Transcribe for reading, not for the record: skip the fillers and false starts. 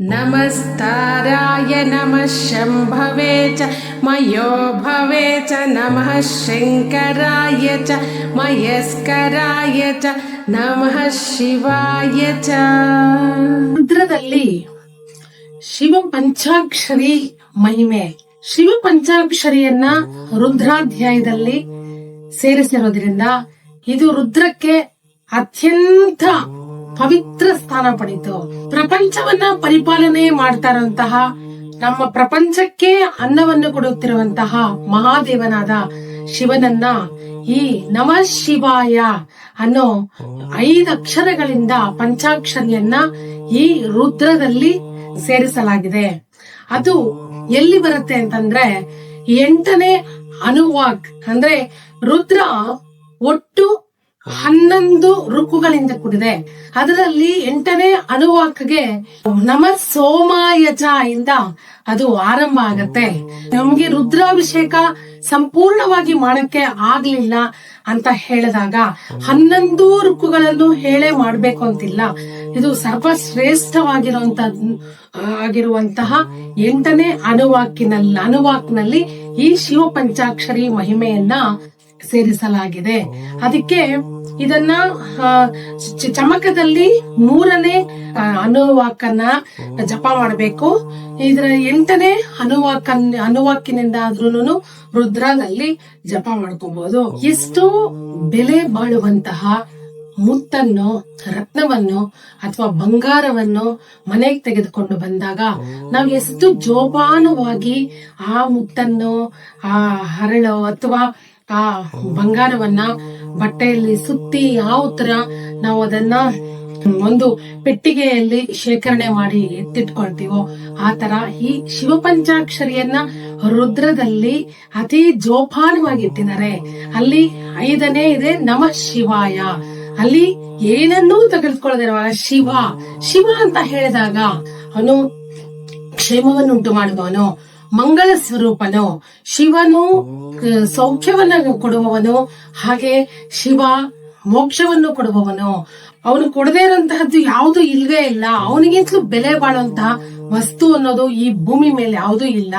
ನಮಸ್ತಾರಾಯ ನಮಃ ಶಂಭವೇ ಚ ಮಯೋ ಭವೇ ಚ ನಮಃ ಶಂಕರಾಯ ಚ ಮಯಸ್ಕರಾಯ ಚ ನಮಃ ಶಿವಾಯ ಚ. ರುದ್ರದಲ್ಲಿ ಶಿವ ಪಂಚಾಕ್ಷರಿ ಮಹಿಮೆ. ಶಿವ ಪಂಚಾಕ್ಷರಿಯನ್ನ ರುದ್ರಾಧ್ಯಾಯದಲ್ಲಿ ಸೇರಿಸಿರೋದ್ರಿಂದ ಇದು ರುದ್ರಕ್ಕೆ ಅತ್ಯಂತ ಪವಿತ್ರ ಸ್ಥಾನ ಪಡೆಯಿತು. ಪ್ರಪಂಚವನ್ನ ಪರಿಪಾಲನೆ ಮಾಡ್ತಾ ಇರುವಂತಹ, ನಮ್ಮ ಪ್ರಪಂಚಕ್ಕೆ ಅನ್ನವನ್ನು ಕೊಡುತ್ತಿರುವಂತಹ ಮಹಾದೇವನಾದ ಶಿವನನ್ನ ಈ ನಮಃ ಶಿವಾಯ ಅನ್ನೋ 5 ಅಕ್ಷರಗಳಿಂದ ಪಂಚಾಕ್ಷರಿಯನ್ನ ಈ ರುದ್ರದಲ್ಲಿ ಸೇರಿಸಲಾಗಿದೆ. ಅದು ಎಲ್ಲಿ ಬರುತ್ತೆ ಅಂತಂದ್ರೆ 8ನೇ ಅನುವಾಕ್. ಅಂದ್ರೆ ರುದ್ರ ಒಟ್ಟು 11 ಋಕ್ಕುಗಳಿಂದ ಕೂಡಿದೆ. ಅದರಲ್ಲಿ 8ನೇ ಅನುವಾಕ್ಗೆ ನಮಃ ಸೋಮಾಯಚ ಇಂದ ಅದು ಆರಂಭ ಆಗತ್ತೆ. ನಮ್ಗೆ ರುದ್ರಾಭಿಷೇಕ ಸಂಪೂರ್ಣವಾಗಿ ಮಾಡಕ್ಕೆ ಆಗ್ಲಿಲ್ಲ ಅಂತ ಹೇಳಿದಾಗ 11 ಋಕ್ಕುಗಳನ್ನು ಹೇಳೇ ಮಾಡ್ಬೇಕು ಅಂತಿಲ್ಲ. ಇದು ಸರ್ವಶ್ರೇಷ್ಠವಾಗಿರುವಂತಹ 8ನೇ ಅನುವಾಕ್ನಲ್ಲಿ ಈ ಶಿವ ಪಂಚಾಕ್ಷರಿ ಮಹಿಮೆಯನ್ನ ಸೇರಿಸಲಾಗಿದೆ. ಅದಕ್ಕೆ ಇದನ್ನ ಚಮಕದಲ್ಲಿ 3ನೇ ಅನುವಾಕನ್ನ ಜಪ ಮಾಡಬೇಕು. ಇದರ 8ನೇ ಅನುವಾಕಿನಿಂದ ಆದ್ರೂ ರುದ್ರದಲ್ಲಿ ಜಪ ಮಾಡ್ಕೋಬಹುದು. ಎಷ್ಟೋ ಬೆಲೆ ಬಾಳುವಂತಹ ಮುತ್ತನ್ನು, ರತ್ನವನ್ನು ಅಥವಾ ಬಂಗಾರವನ್ನು ಮನೆಗೆ ತೆಗೆದುಕೊಂಡು ಬಂದಾಗ ನಾವು ಎಷ್ಟು ಜೋಪಾನವಾಗಿ ಆ ಮುತ್ತನ್ನು, ಆ ಹರಳು ಅಥವಾ ಆ ಬಂಗಾರವನ್ನ ಬಟ್ಟೆಯಲ್ಲಿ ಸುತ್ತಿ ಯಾವ ತರ ನಾವು ಅದನ್ನ ಒಂದು ಪೆಟ್ಟಿಗೆಯಲ್ಲಿ ಶೇಖರಣೆ ಮಾಡಿ ಎತ್ತಿಟ್ಕೊಳ್ತೀವೋ ಆ ತರ ಈ ಶಿವ ಪಂಚಾಕ್ಷರಿಯನ್ನ ರುದ್ರದಲ್ಲಿ ಅತಿ ಜೋಪಾನವಾಗಿ ಇಟ್ಟಿದ್ದಾರೆ. ಅಲ್ಲಿ 5ನೇ ಇದೆ ನಮಃ ಶಿವಾಯ. ಅಲ್ಲಿ ಏನನ್ನೂ ತೆಗೆದುಕೊಳ್ಳದಿರುವಾಗ ಶಿವ ಅಂತ ಹೇಳಿದಾಗ ಅವನು ಕ್ಷೇಮವನ್ನುಂಟು ಮಾಡುವವನು, ಮಂಗಳ ಸ್ವರೂಪನು, ಶಿವನು ಸೌಖ್ಯವನ್ನು ಕೊಡುವವನು, ಹಾಗೆ ಶಿವ ಮೋಕ್ಷವನ್ನು ಕೊಡುವವನು. ಅವನು ಕೊಡದೇ ಇರುವಂತಹದ್ದು ಯಾವುದು ಇಲ್ವೇ ಇಲ್ಲ. ಅವನಿಗಿಂತಲೂ ಬೆಲೆ ಬಾಳುವಂತಹ ವಸ್ತು ಅನ್ನೋದು ಈ ಭೂಮಿ ಮೇಲೆ ಯಾವುದೂ ಇಲ್ಲ.